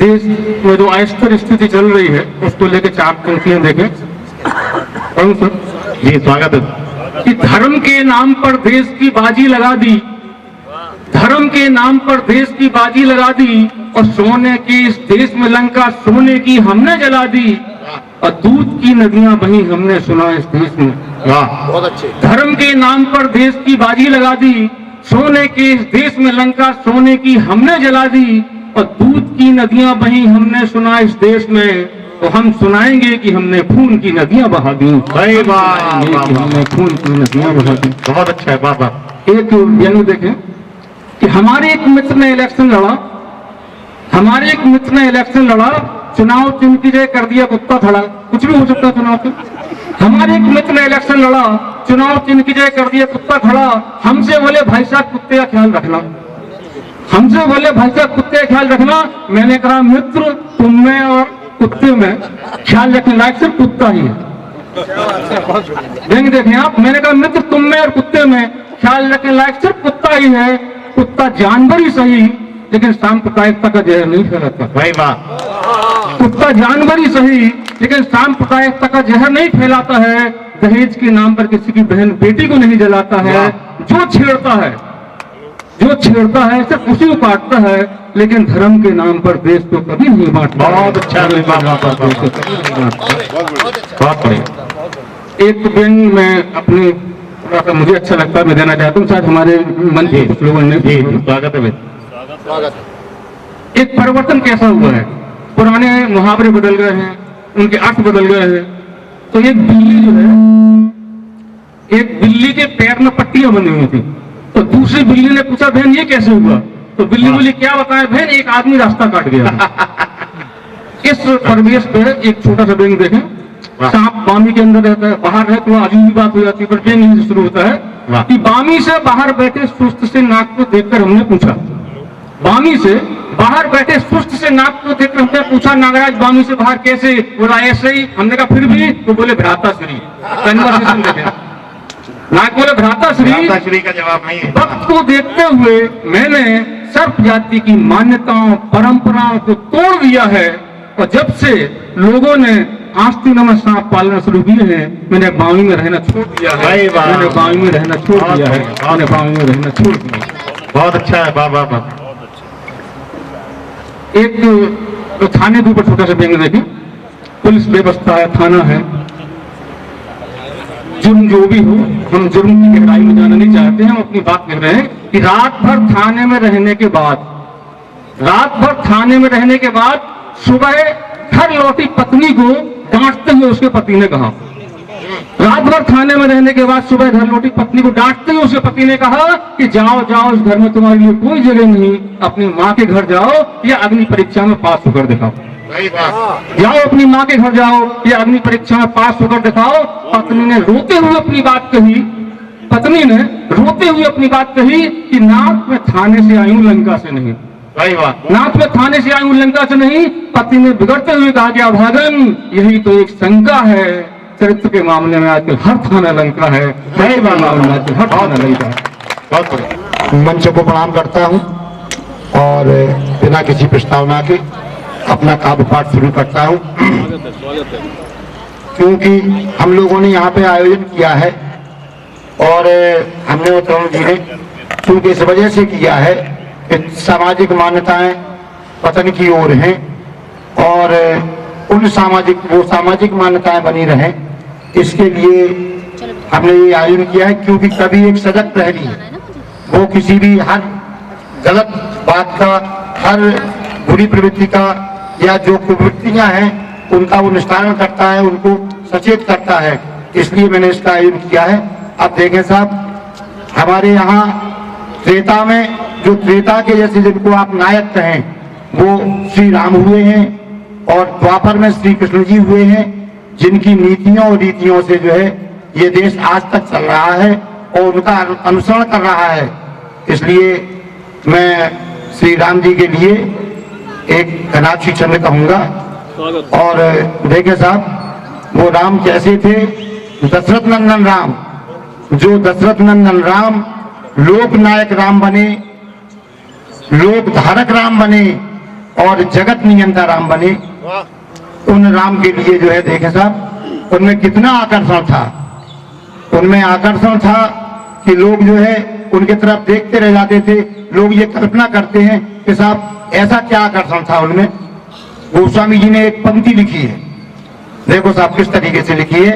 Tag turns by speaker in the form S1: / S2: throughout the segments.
S1: देश में जो अस्थिर स्थिति चल रही है उसको लेके 4 पंक्तियां देखें।
S2: जी स्वागत है।
S1: कि धर्म के नाम पर देश की बाजी लगा दी, धर्म के नाम पर देश की बाजी लगा दी, और सोने की इस देश में लंका सोने की हमने जला दी, और दूध की नदियां बही हमने सुना इस देश में।
S2: वाह बहुत अच्छे।
S1: धर्म के नाम पर देश की बाजी लगा दी, सोने के इस देश में लंका सोने की हमने जला दी, और दूध की नदियां बही हमने सुना इस देश में। तो हम सुनाएंगे कि हमने खून की नदियां बहा दी। हमने खून की नदियां बहा दी।
S2: बहुत अच्छा है। वाह वाह।
S1: एक व्यंग देखें कि हमारे एक मित्र ने इलेक्शन लड़ा, हमारे एक मित्र ने इलेक्शन लड़ा, चुनाव चिन्ह की जगह कर दिया कुत्ता खड़ा। कुछ भी हो सकता है चुनाव में। हमारे एक मित्र ने इलेक्शन लड़ा, चुनाव चिन्ह की जगह कर दिया कुत्ता खड़ा। हमसे बोले भाई साहब कुत्ते का ख्याल रखना, हमसे बोले भाई साहब कुत्ते का ख्याल रखना। मैंने कहा मित्र तुम में और कुत्ते में ख्याल रखने लायक सिर्फ कुत्ता ही है। देखें आप, मैंने कहा मित्र तुम में और कुत्ते में ख्याल रखने लायक सिर्फ कुत्ता ही है। कुत्ता जानवर ही सही लेकिन सांप्रदायिकता का जहर नहीं फैलाता।
S2: भाई वाह।
S1: कुत्ता जानवर ही सही लेकिन सांप्रदायिकता का जहर नहीं फैलाता है। दहेज के नाम पर किसी की बहन बेटी को नहीं जलाता है। जो छेड़ता है, जो छेड़ता है सिर्फ उसी को काटता है, लेकिन धर्म के नाम पर देश को कभी नहीं बांटता।
S2: बहुत अच्छा। बहुत बढ़िया।
S1: एक व्यंग में अपनी थोड़ा सा मुझे अच्छा लगता है मैं देना चाहता हूँ, शायद हमारे मन के कुछ लोगों ने।
S2: स्वागत है।
S1: एक परिवर्तन कैसा हुआ है, पुराने मुहावरे बदल गए हैं, उनके अर्थ बदल गए हैं। तो एक बिल्ली जो है, एक बिल्ली के पैर में पट्टियां बनी हुई थी, तो दूसरी बिल्ली ने पूछा बहन ये कैसे हुआ? तो बिल्ली बोली क्या बताएं बहन, एक आदमी रास्ता काट गया। इस परिवेश पे एक छोटा सा व्यंग देखें। सांप बामी के अंदर रहता है, बाहर है तो अजीब बात हो जाती है, पर व्यंग से शुरू होता है कि बामी से बाहर बैठे सुस्त से नाक को देखकर हमने पूछा, बामी से बाहर बैठे सुस्त से नाक को देखकर हमने पूछा नागराज बामी से बाहर कैसे? बोला ऐसे ही। हमने कहा फिर भी? तो बोले भ्राताश्री। कन्वर्सेशन देखें, नाक बोले भ्राताश्री
S2: का जवाब नहीं है।
S1: वक्त को देखते हुए मैंने सर्प जाति की मान्यताओं परंपराओं को तोड़ दिया है, और जब से लोगों ने आस्तीनों में सांप पालना शुरू किए हैं, मैंने बावी में रहना छोड़ दिया है। मैंने बावी में रहना छोड़ दिया है। मैंने बावी में रहना छोड़ दिया।
S2: बहुत अच्छा है। वाह वाह वाह।
S1: एक तो थाने के ऊपर छोटा सा व्यंग देखें। पुलिस व्यवस्था है, थाना है, जुर्म जो भी हो, हम जुर्म की गहराई में जाना नहीं चाहते हैं। हम अपनी बात कह रहे हैं कि रात भर थाने में रहने के बाद, रात भर थाने में रहने के बाद सुबह घर लौटी पत्नी को डांटते हुए उसके पति ने कहा, रात भर थाने में रहने के बाद सुबह घर लौटी पत्नी को डांटते हुए उसके पति ने कहा कि जाओ जाओ, इस घर में तुम्हारे लिए कोई जगह नहीं, अपनी माँ के घर जाओ या अग्नि परीक्षा में पास होकर दिखाओ। जाओ अपनी माँ के घर जाओ या अग्नि परीक्षा में पास होकर दिखाओ। पत्नी ने रोते हुए अपनी बात कही, पत्नी ने रोते हुए अपनी बात कही कि नाथ में थाने से आई हूँ लंका से नहीं। नाथ में थाने से आई हूँ लंका से नहीं। पति ने बिगड़ते हुए कहा कि अभागन यही तो एक शंका है, चरित्र के मामले में आजकल हर थाना लंका है। हर थाना लंका है।
S2: बहुत बढ़िया। मंच को प्रणाम करता हूँ और बिना किसी प्रस्तावना के अपना काव्य पाठ शुरू करता हूँ, क्योंकि हम लोगों ने यहाँ पे आयोजन किया है और हमने तरुण जी ने क्योंकि इस वजह से किया है कि सामाजिक मान्यताएं पतन की ओर हैं और उन सामाजिक मान्यताएं बनी रहें, इसके लिए हमने ये आयोजन किया है। क्योंकि कभी एक सजग प्रहरी वो किसी भी हर गलत बात का, हर बुरी प्रवृत्ति का या जो कुवृत्तियां हैं उनका वो निस्तारण करता है, उनको सचेत करता है। इसलिए मैंने इसका आयोजन किया है। अब देखें साहब, हमारे यहाँ त्रेता में जो त्रेता के जैसे जिनको आप नायक कहें वो श्री राम हुए हैं और द्वापर में श्री कृष्ण जी हुए हैं, जिनकी नीतियों और रीतियों से जो है ये देश आज तक चल रहा है और उनका अनुसरण कर रहा है। इसलिए मैं श्री राम जी के लिए एक घनाक्षी चंद्र कहूंगा। और देखे साहब, वो राम कैसे थे? दशरथ नंदन राम, जो दशरथ नंदन राम लोक नायक राम बने, लोक धारक राम बने, और जगत नियंता राम बने। उन राम के लिए जो है देखे साहब, उनमें कितना आकर्षण था। उनमें आकर्षण था कि लोग जो है उनके तरफ देखते रह जाते थे। लोग ये कल्पना करते हैं कि साहब ऐसा क्या आकर्षण था उनमें। गोस्वामी जी ने एक पंक्ति लिखी है, देखो साहब किस तरीके से लिखी है,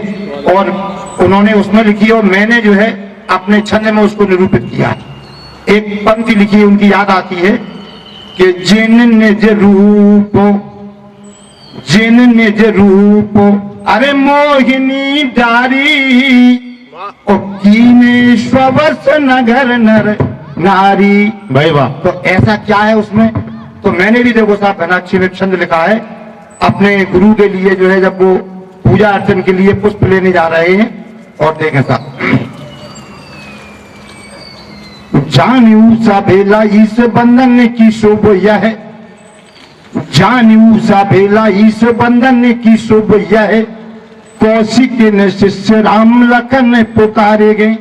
S2: और उन्होंने उसमें लिखी और मैंने जो है अपने छंद में उसको निरूपित किया। एक पंक्ति लिखी है, उनकी याद आती है कि जिन निज रूप, जिन निज रूप अरे मोहिनी डारी, और कीने स्ववश नगर नर नारी।
S3: भाई वाह।
S2: तो ऐसा क्या है उसमें। तो मैंने भी देखो साहब घनाक्षी में छंद लिखा है अपने गुरु के लिए, जो है जब वो पूजा अर्चन के लिए पुष्प लेने जा रहे हैं। और देखें साहब, जानू सा भेला इस बंधन की शोभ यह है, जानू सा भेला इस बंधन की शोभ यह है, कौशिक ने शिष्य राम लखन पुकारे गए,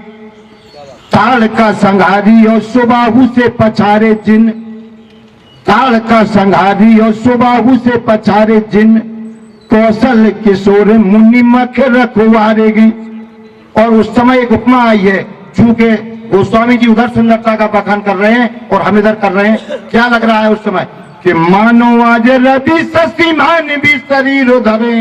S2: ताड़ का संघारी और सुबाहु से पछारे जिन, ताड़ का संघारी और सुबाहु से पछारे जिन, कौशल किशोर मुनि मख रखवारे गए। और उस समय एक उपमा आई है, चूंकि गोस्वामी जी उधर सुंदरता का बखान कर रहे हैं और हम इधर कर रहे हैं। क्या लग रहा है उस समय कि मानो आज रवि शशि मान भी शरीर धरे,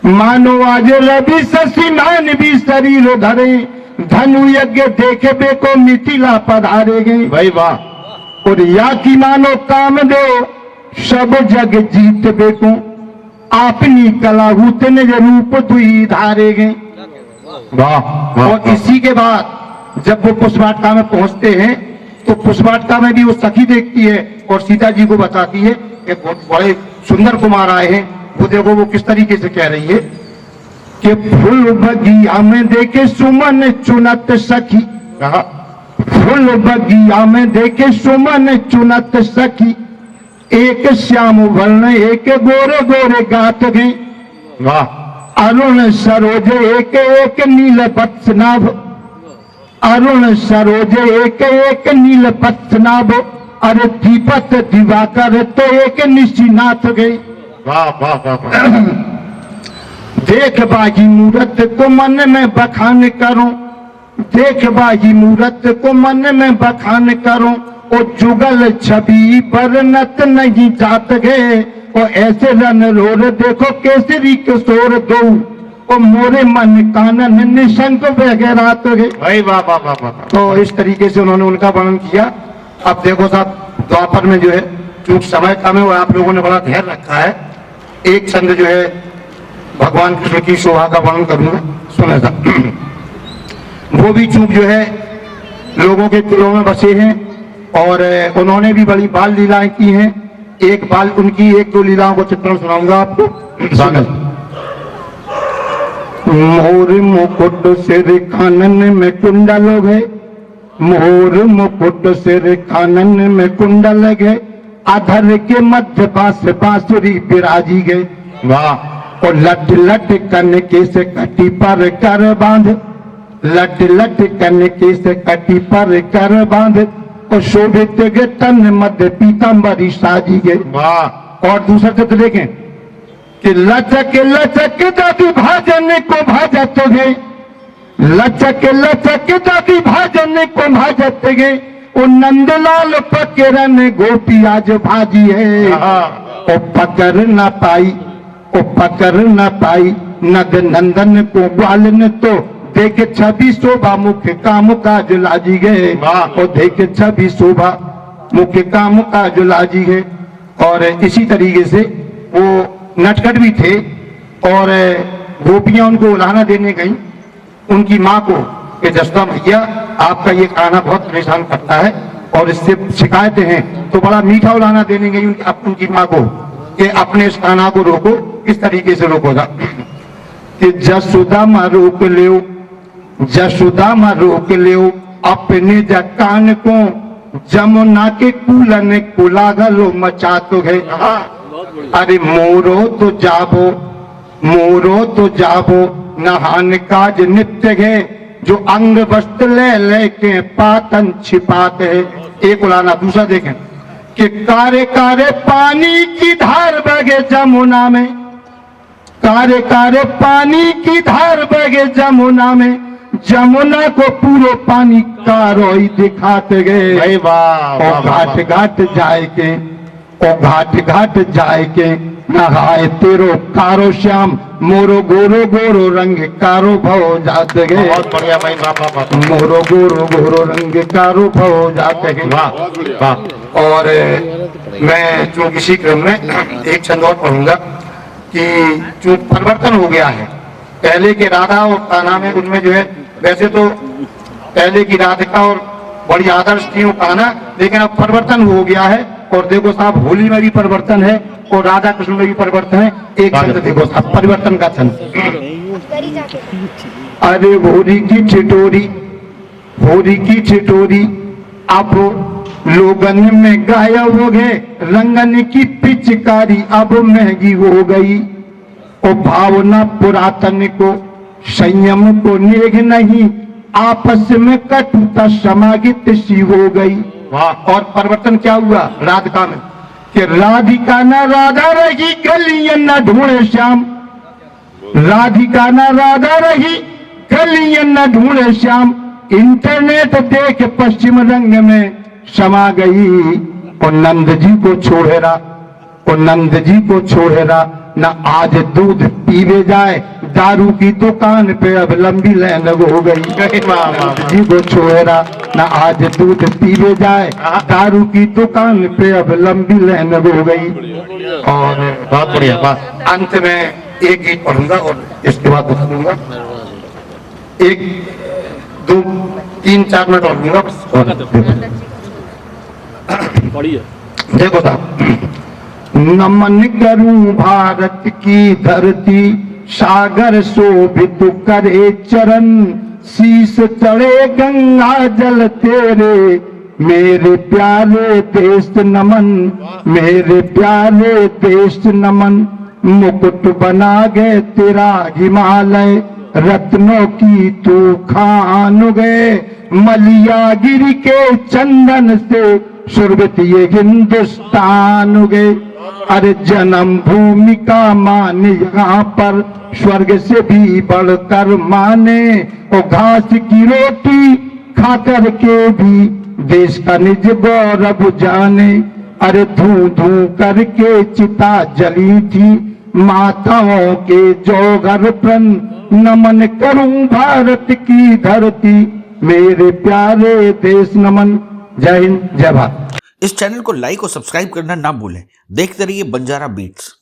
S2: मानो आज रवि शशि मान भी शरीर धरे, धनु यज्ञ देखे बेको मिथिला पधारे गए।
S3: भाई वाह।
S2: और या की मानो काम दो सब जग जीत बेको, अपनी कला हुतन रूप दुई धारे गए।
S3: वाह।
S2: और इसी के बाद जब वो पुष्पवाटिका में पहुंचते हैं तो पुष्पवाटिका में भी वो सखी देखती है और सीता जी को बताती है कि बहुत बड़े सुंदर कुमार आए हैं। वो देखो वो किस तरीके से कह रही है कि फूल बगिया में देखे सुमन चुनत सखी, कहा फूल बगिया में देखे सुमन चुनत सखी, एक श्याम वर्ण एक गोरे गोरे गात गए।
S3: वाह।
S2: अरुण सरोज एक एक नील पत्सनाभ, अरुण सरोज एक एक नील पत्सनाभ, अरे दीपक दिवाकर तो एक निशिनाथ गए।
S3: वाह वाह वाह।
S2: देख बागी मूरत को मन में बखान करूं, देख बागी मूरत को मन में बखान करूं, और जुगल छवि पर नत नहीं जात गए, और ऐसे रन रोर देखो केसरी किशोर दो, और मोरे मन कानन निशंक वगैरह तो गए।
S3: भाई वाह वाह वाह वाह।
S2: तो इस तरीके से उन्होंने उनका वर्णन किया। अब देखो साहब द्वापर में जो है चूंकि समय कम है और आप लोगों ने बड़ा ध्यान रखा है, एक छंद जो है भगवान कृष्ण की शोभा का वर्णन करूंगा, सुना साहब। वो भी चूंक जो है लोगों के दिलों में बसे हैं और उन्होंने भी बड़ी बाल लीलाएं की हैं। एक बाल उनकी एक दो लीलाओं को चित्रण सुनाऊंगा आपको। मोर मुकुट सिर कानन में कुंडल है, मोर मुकुट सिर कानन में कुंडल है, अधर के मध्य पास बांसुरी बिराजी गए।
S3: वाह।
S2: और लट लट कनके से कटी पर कर बांध, लट लट कनके से कटी पर कर बांध, और शोभित गे तन मध्य पीताम्बरी साजी गए।
S3: वाह।
S2: और दूसरा चित्र देखें कि लचक लचक दादी भाजन को भाजत गए, लचक लचक दादी भाजन को भाजत गए, वो नंदलाल पकड़न गोपी आज भाजी है। ओ पकड़ न पाई, ओ पकड़ न पाई नद नंदन को ग्वालन, तो देखे छवि शोभा मुख्य काम काज लाजी गए। और देखे छवि शोभा मुख्य काम काज लाजी गए। और इसी तरीके से वो नटखट भी थे और गोपियां उनको उलाहना देने गई उनकी माँ को कि जसदा भैया आपका ये खाना बहुत परेशान करता है और इससे शिकायतें हैं। तो बड़ा मीठा उलाहना देने गई उनकी माँ को कि अपने इस खाना को रोको। इस तरीके से रोको था कि जसुदा माँ रोक ले, जसुदा माँ रोक ले अपने जकान को, जमुना के कूलन को लागलो मचा तो गए। अरे मोरो तो जाबो, मोरो तो जाबो नहान काज नित्य है, जो अंग वस्त्र ले लेके पातन छिपाते है। एक उलाना। दूसरा देखें कि कारे कारे पानी की धार बगे जमुना में, कारे कारे पानी की धार बगे जमुना में, जमुना को पूरे पानी का रोई दिखाते गए।
S3: भाई वाह
S2: ओ घाट घाट जाए के, ओ घाट घाट जाए के, नहाए तेरो कारो श्याम, मोरो गोरो गोरो रंग कारो भव जाते गए।
S3: बहुत बढ़िया भाई, वाह वाह वाह
S2: मोरो गोरो गोरो रंग कारो भव जाते गए।
S3: वाह वाह।
S2: और मैं जो इसी क्रम में एक छंद और पढ़ूंगा कि जो परिवर्तन हो गया है पहले के राधा और कान्हा में, उनमें जो है वैसे तो पहले की राधिका और बड़ी आदर्श थी वो कान्हा, लेकिन अब परिवर्तन हो गया है। और देखो साहब, होली में भी परिवर्तन है और राधा कृष्ण में भी परिवर्तन है। एक छंद देखो साहब, परिवर्तन का छंद। अरे होरी की छिटोरी, होरी की छिटोरी अब लोगन में गायब हो गए, रंगन की पिचकारी अब महंगी हो गई। ओ भावना पुरातन को, संयम को नेग नहीं, आपस में कटुता समागित सी हो गई। और परिवर्तन क्या हुआ राधिका में कि राधिका ना राधा रही, गलियां न ढूंढे श्याम, राधिका ना राधा रही, गलियां न ढूंढे श्याम, इंटरनेट देख पश्चिम रंग में समा गई। और नंद जी को छोड़ेरा, और नंद जी को छोड़ेरा, न आज दूध पीवे जाए, दारू की दुकान पे अब लंबी लाइन हो गई। नंद जी को छोड़ेरा, न आज दूध पीवे जाए, दारू की दुकान पे अब लंबी लाइन हो गई। और
S3: बहुत बढ़िया, वाह।
S2: अंत में एक गीत पढ़ूंगा और इसके बाद बता दूंगा। एक दो तीन चार मिनट और दूंगा बस। देखो साहब, नमन करूं भारत की धरती, सागर शोभित करे चरण, शीश चढ़े गंगा जल तेरे, मेरे प्यारे देश नमन, मेरे प्यारे देश नमन। मुकुट बना गए तेरा हिमालय, रत्नों की तू खान गए, मलियागिरी के चंदन से सुरभित ये हिंदुस्तान गए। अरे जन्म भूमि का मान यहाँ पर स्वर्ग से भी बढ़कर माने, और घास की रोटी खा कर के भी देश का निज गौरव जाने। अरे धू धू करके चिता जली थी, माताओं के जौहर प्रण, नमन करूं भारत की धरती, मेरे प्यारे देश नमन। जय हिंद, जय भारत।
S4: इस चैनल को लाइक और सब्सक्राइब करना ना भूलें। देखते रहिए बंजारा बीट्स।